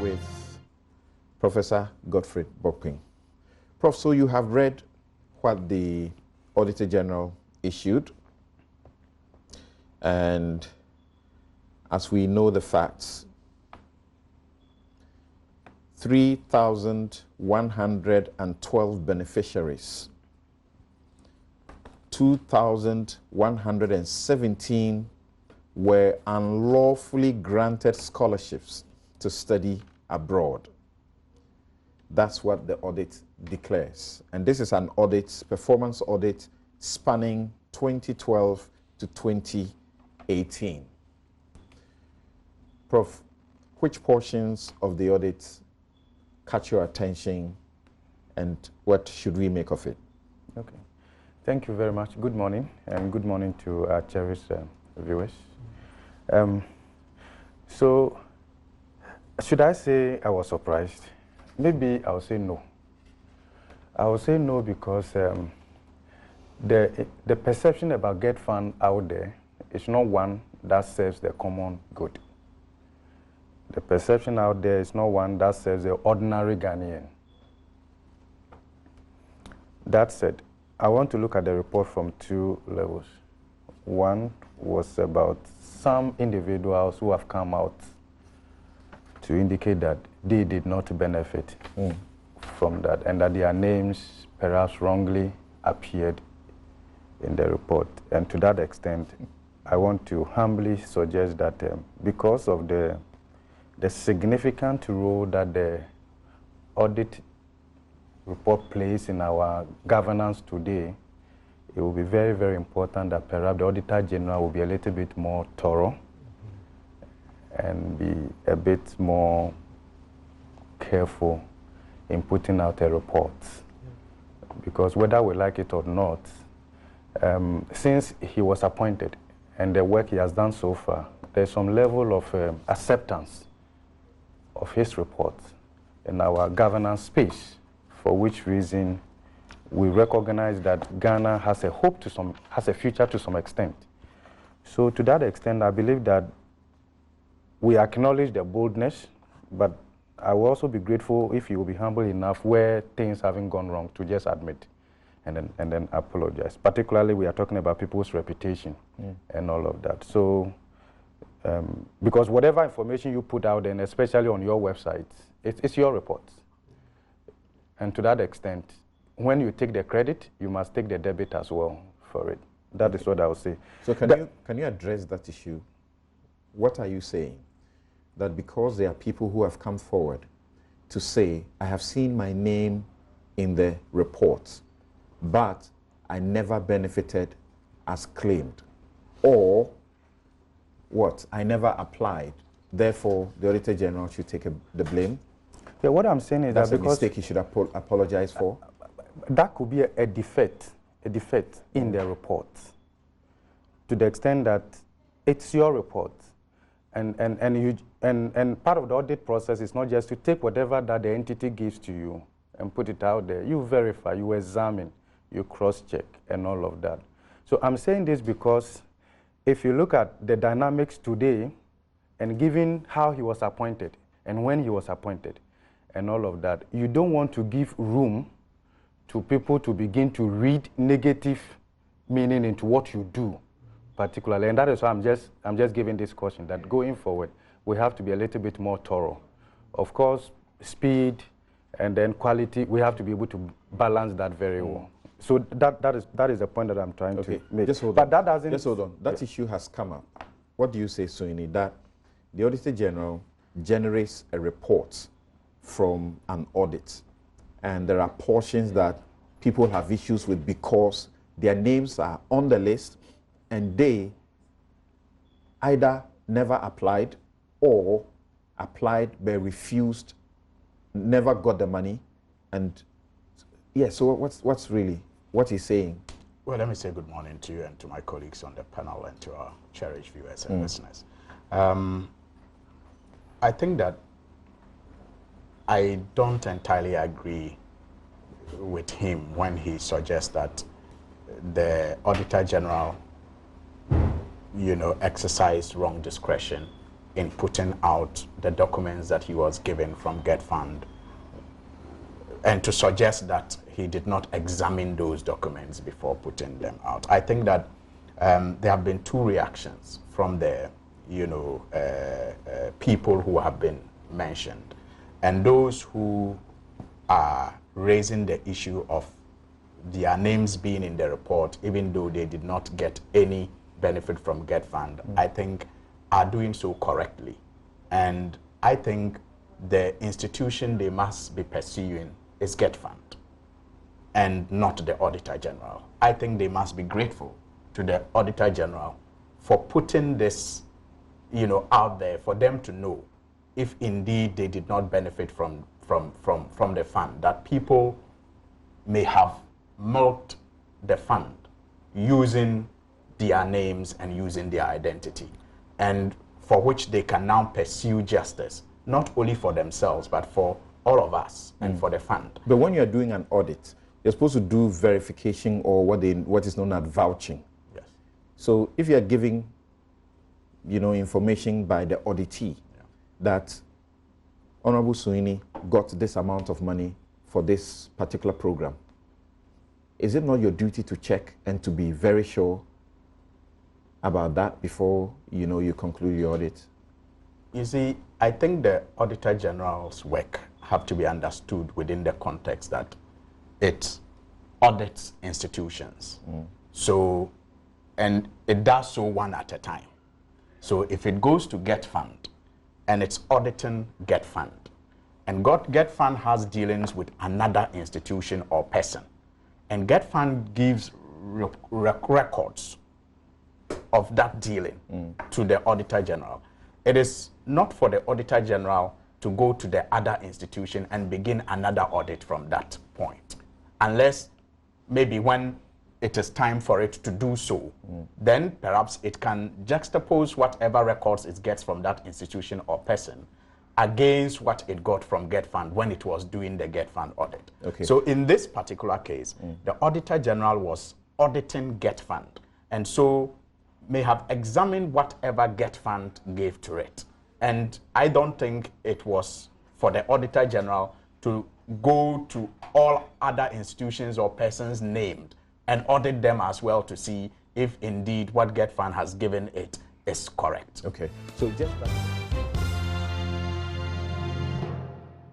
with Professor Godfrey Bokpin. Prof, so you have read what the Auditor-General issued, and as we know the facts, 3,112 beneficiaries, 2,117 were unlawfully granted scholarships to study abroad. That's what the audit declares. And this is an audit, performance audit, spanning 2012 to 2018. Prof, which portions of the audit catch your attention, and what should we make of it? Okay. Thank you very much. Good morning, and good morning to our cherished viewers. So, should I say I was surprised? Maybe I'll say no. I will say no because the perception about GETFund out there is not one that serves the common good. The perception out there is not one that serves the ordinary Ghanaian. That said, I want to look at the report from two levels. One was about some individuals who have come out to indicate that they did not benefit from that, and that their names perhaps wrongly appeared in the report. And to that extent, I want to humbly suggest that because of the significant role that the audit report plays in our governance today, it will be very, very important that perhaps the Auditor-General will be a little bit more thorough and be a bit more careful in putting out a report. Because whether we like it or not, since he was appointed and the work he has done so far, there's some level of acceptance of his report in our governance space, for which reason we recognize that Ghana has a future to some extent. So to that extent, I believe that we acknowledge the boldness, but I will also be grateful if you will be humble enough where things haven't gone wrong to just admit and then apologize. Particularly, we are talking about people's reputation and all of that. So, because whatever information you put out, and especially on your website, it's your report. And to that extent, when you take the credit, you must take the debit as well for it. That is what I would say. So can you address that issue? What are you saying? That because there are people who have come forward to say, I have seen my name in the report, but I never benefited as claimed, or what? I never applied. Therefore, the Auditor-General should take the blame. Yeah, what I'm saying is that's that a mistake he should apologize for. That could be a defect in the report, to the extent that it's your report, and part of the audit process is not just to take whatever that the entity gives to you and put it out there. You verify, you examine, you cross-check, and all of that. So I'm saying this because if you look at the dynamics today, and given how he was appointed and when he was appointed and all of that, you don't want to give room to people to begin to read negative meaning into what you do, particularly. And that is why I'm just giving this caution that going forward, we have to be a little bit more thorough. Of course, speed and then quality, we have to be able to balance that very well. So that is the point that I'm trying to make. Just hold on. That doesn't. Just hold on. That issue has come up. What do you say, Soini, that the Auditor-General generates a report from an audit, and there are portions that people have issues with because their names are on the list and they either never applied or applied but refused, never got the money, and yeah, so what's really what he's saying? Well, let me say good morning to you and to my colleagues on the panel and to our cherished viewers and listeners. I think that I don't entirely agree with him when he suggests that the Auditor-General, exercised wrong discretion in putting out the documents that he was given from GETFund, and to suggest that he did not examine those documents before putting them out. I think that there have been two reactions from the people who have been mentioned, and those who are raising the issue of their names being in the report, even though they did not get any benefit from GETFund, I think are doing so correctly. And I think the institution they must be pursuing is GETFund and not the Auditor-General. I think they must be grateful to the Auditor-General for putting this, out there for them to know if indeed they did not benefit from the fund, that people may have milked the fund using their names and using their identity, and for which they can now pursue justice, not only for themselves, but for all of us and for the fund. But when you're doing an audit, you're supposed to do verification, or what is known as vouching. Yes. So if you're giving, information by the auditee that Honorable Suini got this amount of money for this particular program, is it not your duty to check and to be very sure about that before you conclude your audit? You see, I think the Auditor General's work have to be understood within the context that it audits institutions. So, and it does so one at a time. So if it goes to GETFund and it's auditing GETFund, and GETFund has dealings with another institution or person, and GETFund gives records of that dealing to the Auditor General, it is not for the Auditor General to go to the other institution and begin another audit from that point, unless maybe when it is time for it to do so, then perhaps it can juxtapose whatever records it gets from that institution or person against what it got from GETFund when it was doing the GETFund audit. Okay. So in this particular case, the Auditor General was auditing GETFund, and so may have examined whatever GETFund gave to it. And I don't think it was for the Auditor General to go to all other institutions or persons named and audit them as well to see if indeed what GETFund has given it is correct. Okay, so just that.